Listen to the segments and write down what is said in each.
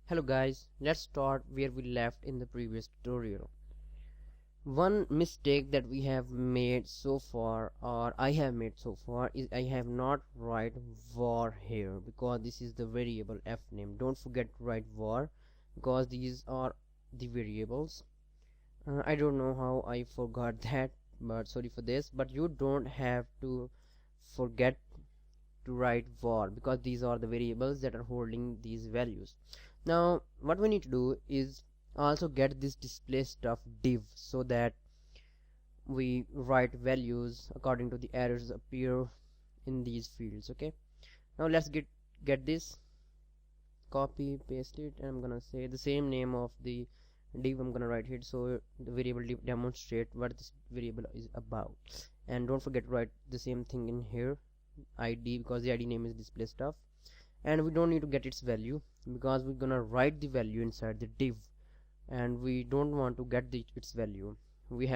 Hello guys, let's start where we left in the previous tutorial. One mistake that we have made so far, or I have made so far, is I have not write var here because this is the variable f name. Don't forget to write var because these are the variables. I don't know how I forgot that, but sorry for this. But you don't have to forget to write var because these are the variables that are holding these values. Now what we need to do is also get this display stuff div so that we write values according to the errors appear in these fields. Okay, now let's get this, copy paste it, and I'm gonna say the same name of the div I'm gonna write here, so the variable div demonstrate what this variable is about. And don't forget to write the same thing in here, id, because the id name is display stuff, and we don't need to get its value because we're gonna write the value inside the div, and we don't want to get its value. We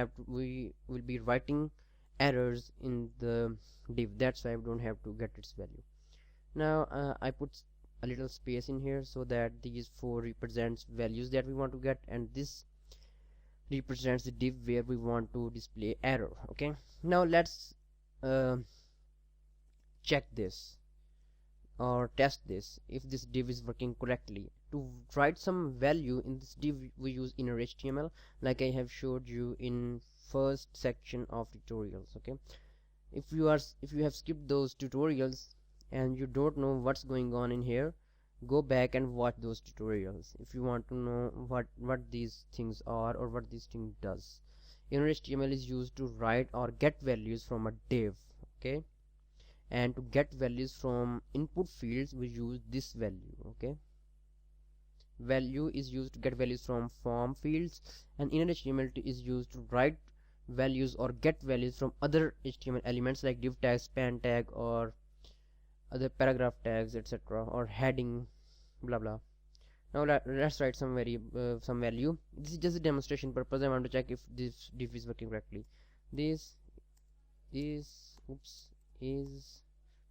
will be writing errors in the div, that's why we don't have to get its value. Now I put a little space in here so that these four represents values that we want to get, and this represents the div where we want to display error. Okay, now let's check this or test this if this div is working correctly. To write some value in this div we use inner HTML, like I have showed you in first section of tutorials. Okay, if you have skipped those tutorials and you don't know what's going on in here, go back and watch those tutorials if you want to know what these things are or what this thing does. Inner HTML is used to write or get values from a div. Okay, and to get values from input fields we use this value. Okay, value is used to get values from form fields, and inner HTML is used to write values or get values from other HTML elements like div tag, span tag, or other paragraph tags, etc., or heading, blah blah. Now let's write some value. This is just a demonstration purpose. I want to check if this div is working correctly. This is is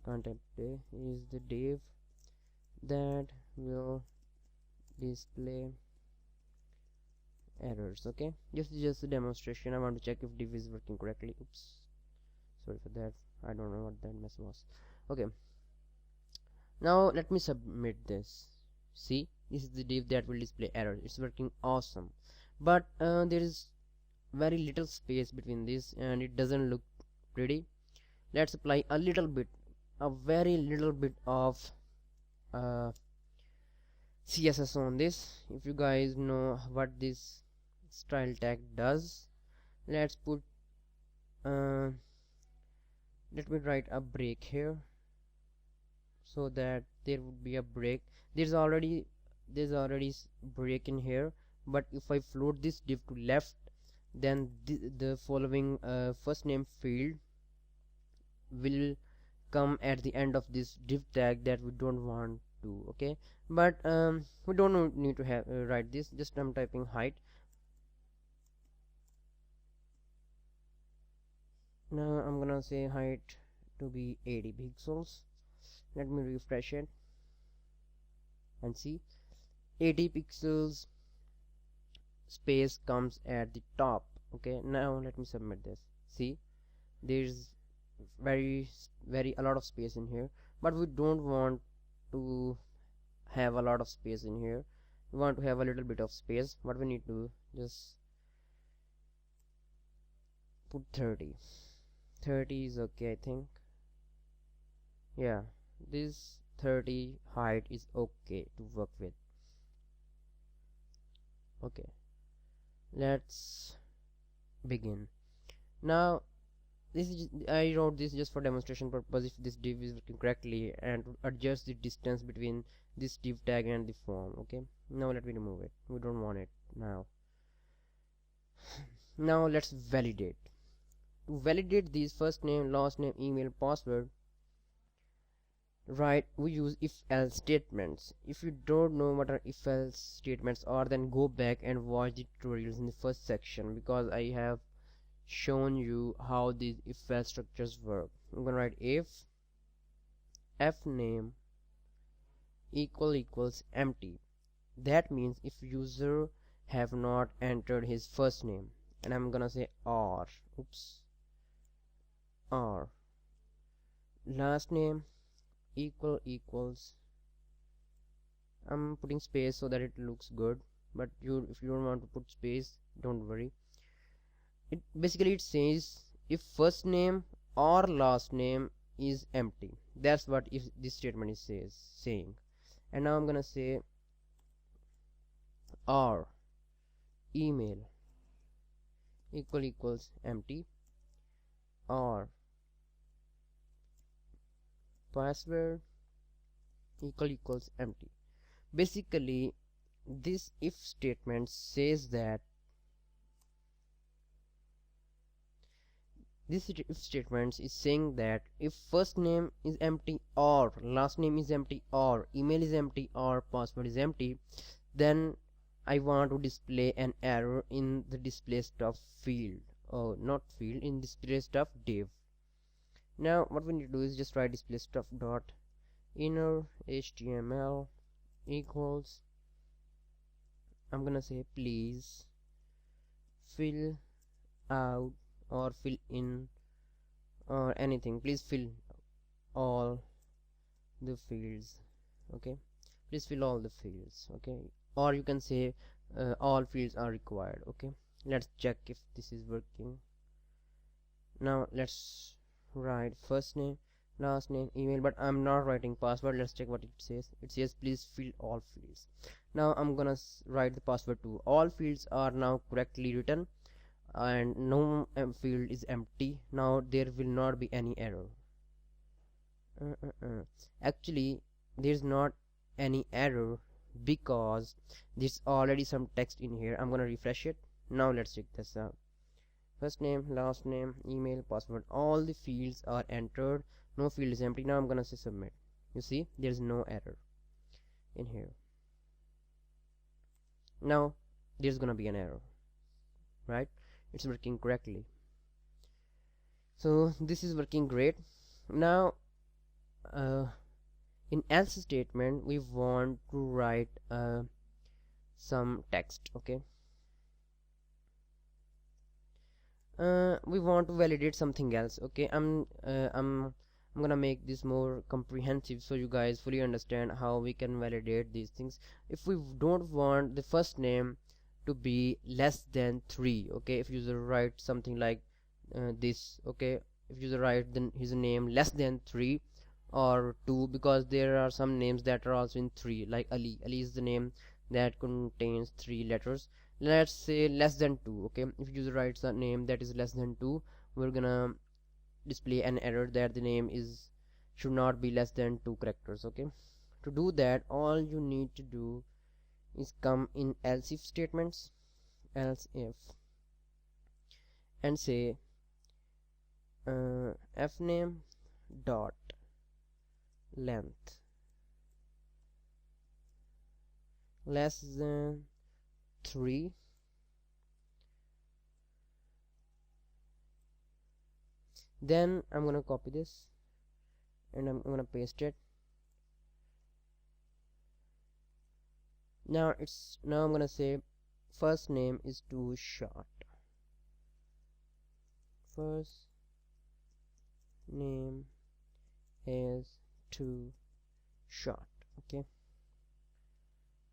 content is the div that will display errors. Okay, just a demonstration. I want to check if div is working correctly. Sorry for that, I don't know what that mess was. Okay, now let me submit this. See, this is the div that will display error. It's working awesome, but there is very little space between this and it doesn't look pretty. Let's apply a little bit, a very little bit of CSS on this. If you guys know what this style tag does, let's put let me write a break here so that there would be a break. There's already break in here, but if I float this div to left, then the following first name field will come at the end of this div tag that we don't want to. Okay, but we don't need to have write this. Just I'm typing height. Now I'm gonna say height to be 80 pixels. Let me refresh it and see, 80 pixels space comes at the top. Okay, now let me submit this. See, there's very a lot of space in here, but we don't want to have a lot of space in here. We want to have a little bit of space. What we need to just put 30 is okay, I think. Yeah, this 30 height is okay to work with. Okay, let's begin. Now this is I wrote this just for demonstration purpose if this div is working correctly, and to adjust the distance between this div tag and the form. Okay, now let me remove it. We don't want it now. Now let's validate. To validate these first name, last name, email, password, right, we use if else statements. If you don't know what are if else statements are, then go back and watch the tutorials in the first section because I have shown you how these if else structures work. I'm gonna write if f name equals empty, That means if user have not entered his first name, and I'm gonna say or, oops, or last name equals, I'm putting space so that it looks good, but if you don't want to put space, don't worry. It basically it says if first name or last name is empty. That's what if this statement is saying. And now I'm gonna say or email equals empty, or password equals empty. Basically this if statement says that this if statement is saying that if first name is empty or last name is empty or email is empty or password is empty, then I want to display an error in the display stuff field, or not field, in display stuff div. Now what we need to do is just write display stuff dot inner html equals, I'm gonna say please fill out or fill in or anything, please fill all the fields. Okay, please fill all the fields. Okay, or you can say all fields are required. Okay, let's check if this is working. Now let's write first name, last name, email, but I'm not writing password. Let's check what it says. It says please fill all fields. Now I'm gonna write the password too. All fields are now correctly written and no field is empty. Now there will not be any error. Actually there's not any error because there's already some text in here. I'm gonna refresh it. Now let's check this out. First name, last name, email, password, all the fields are entered, no field is empty. Now I'm gonna say submit. You see there's no error in here. Now there's gonna be an error, right? It's working correctly, so this is working great. Now in else statement we want to write some text. Okay, we want to validate something else. Okay, I'm gonna make this more comprehensive so you guys fully understand how we can validate these things. If we don't want the first name to be less than 3, okay, if user write something like this, okay, if user write then his name less than 3 or 2, because there are some names that are also in 3, like Ali is the name that contains 3 letters. Let's say less than 2. Okay, if user writes a name that is less than 2, we're gonna display an error that the name should not be less than 2 characters. Okay, to do that all you need to do is come in else if statements, else if, and say fname dot length less than 3, then I'm gonna copy this and I'm gonna paste it. Now I'm gonna say first name is too short, first name is too short. Okay,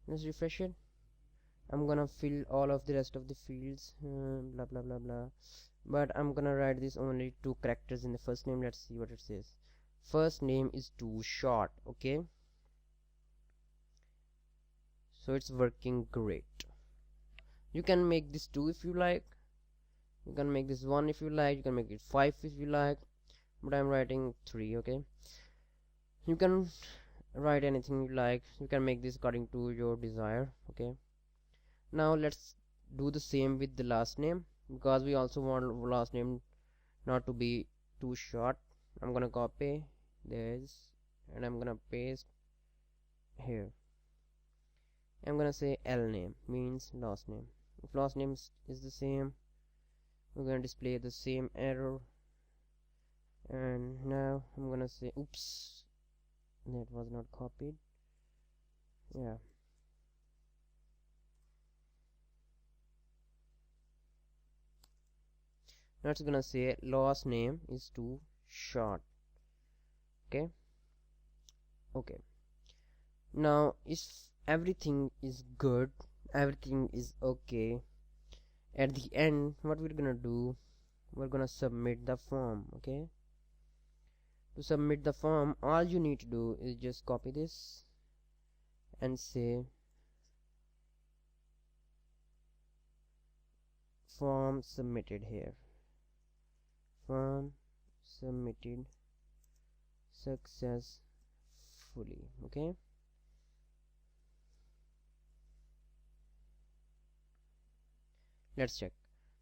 let's refresh it. I'm gonna fill all of the rest of the fields, blah blah blah blah, but I'm gonna write this only 2 characters in the first name. Let's see what it says. First name is too short. Okay, so it's working great. You can make this 2 if you like, you can make this 1 if you like, you can make it 5 if you like, but I'm writing 3. Okay, you can write anything you like, you can make this according to your desire. Okay, now let's do the same with the last name, because we also want last name not to be too short. I'm gonna copy this and I'm gonna paste here. I'm gonna say L name means last name. If last name is the same, we're gonna display the same error. And now I'm gonna say, oops, that was not copied. Yeah, Now it's gonna say last name is too short. Okay, now if everything is good, everything is okay, at the end what we're gonna do, we're gonna submit the form. Okay, to submit the form, all you need to do is just copy this and say form submitted here, form submitted successfully. Okay, let's check.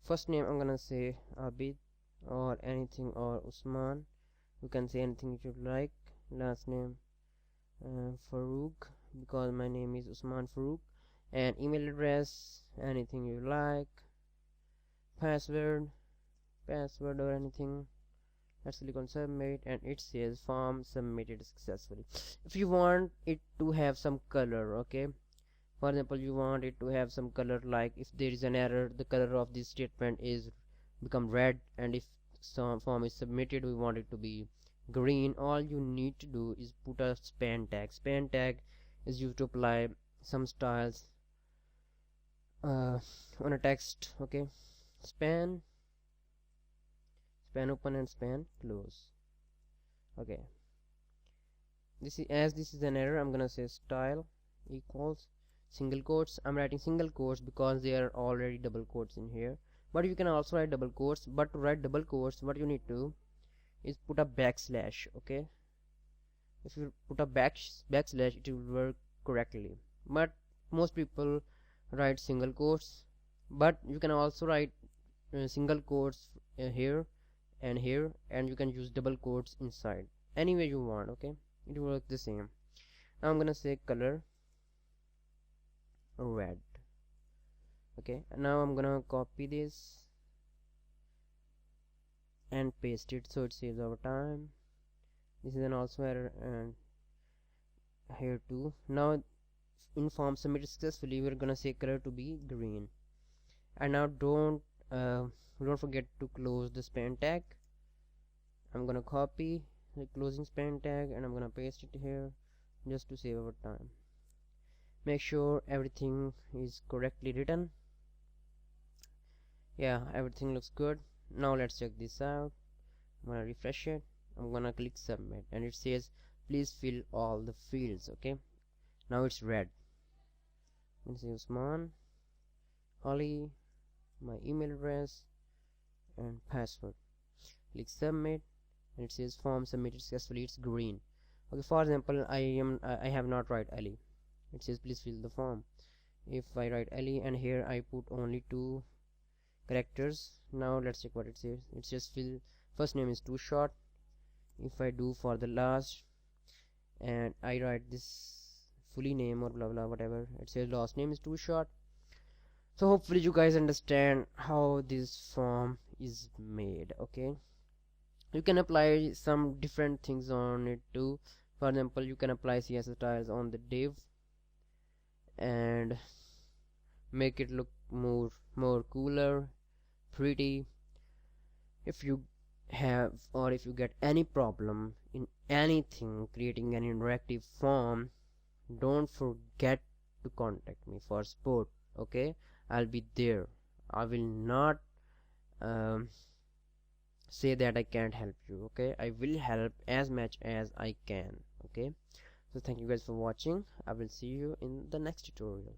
First name I'm gonna say Abid or anything, or Usman, you can say anything you like. Last name Farouk, because my name is Usman Farouk. And email address, anything you like. Password or anything. Let's click on submit, and it says form submitted successfully. If you want it to have some color, okay, for example, you want it to have some color, like if there is an error, the color of this statement is become red, and if some form is submitted, we want it to be green. All you need to do is put a span tag. Span tag is used to apply some styles on a text. Okay, span open and span close. Okay, this is an error, I'm gonna say style equals single quotes. I'm writing single quotes because there are already double quotes in here, but you can also write double quotes. But to write double quotes, what you need to is put a backslash. Okay, if you put a backslash, it will work correctly, but most people write single quotes. But you can also write single quotes here and here, and you can use double quotes inside, any way you want. Okay, it will work the same. Now I'm gonna say color red. Okay, and now I'm gonna copy this and paste it so it saves our time. This is an also error, and here too. Now in form submitted successfully, we're gonna say color to be green. And now don't forget to close the span tag. I'm gonna copy the closing span tag and I'm gonna paste it here just to save our time. Make sure everything is correctly written. Yeah, everything looks good. Now let's check this out. I'm gonna refresh it. I'm gonna click submit, and it says please fill all the fields. Okay, now it's red. This is Usman Ali, my email address and password. Click submit, and it says form submitted successfully. It's green. Okay, for example, I have not write Ali. It says please fill the form. If I write Ali and here I put only 2 characters, now let's check what it says. It says fill first name is too short. If I do for the last and I write this fully name or blah blah whatever, it says last name is too short. So hopefully you guys understand how this form is made. Okay, you can apply some different things on it too. For example, you can apply CSS styles on the div and make it look more cooler, pretty. If you have, or if you get any problem in anything creating an interactive form, don't forget to contact me for support. Okay, I'll be there. I will not say that I can't help you. Okay, I will help as much as I can. Okay, so thank you guys for watching. I will see you in the next tutorial.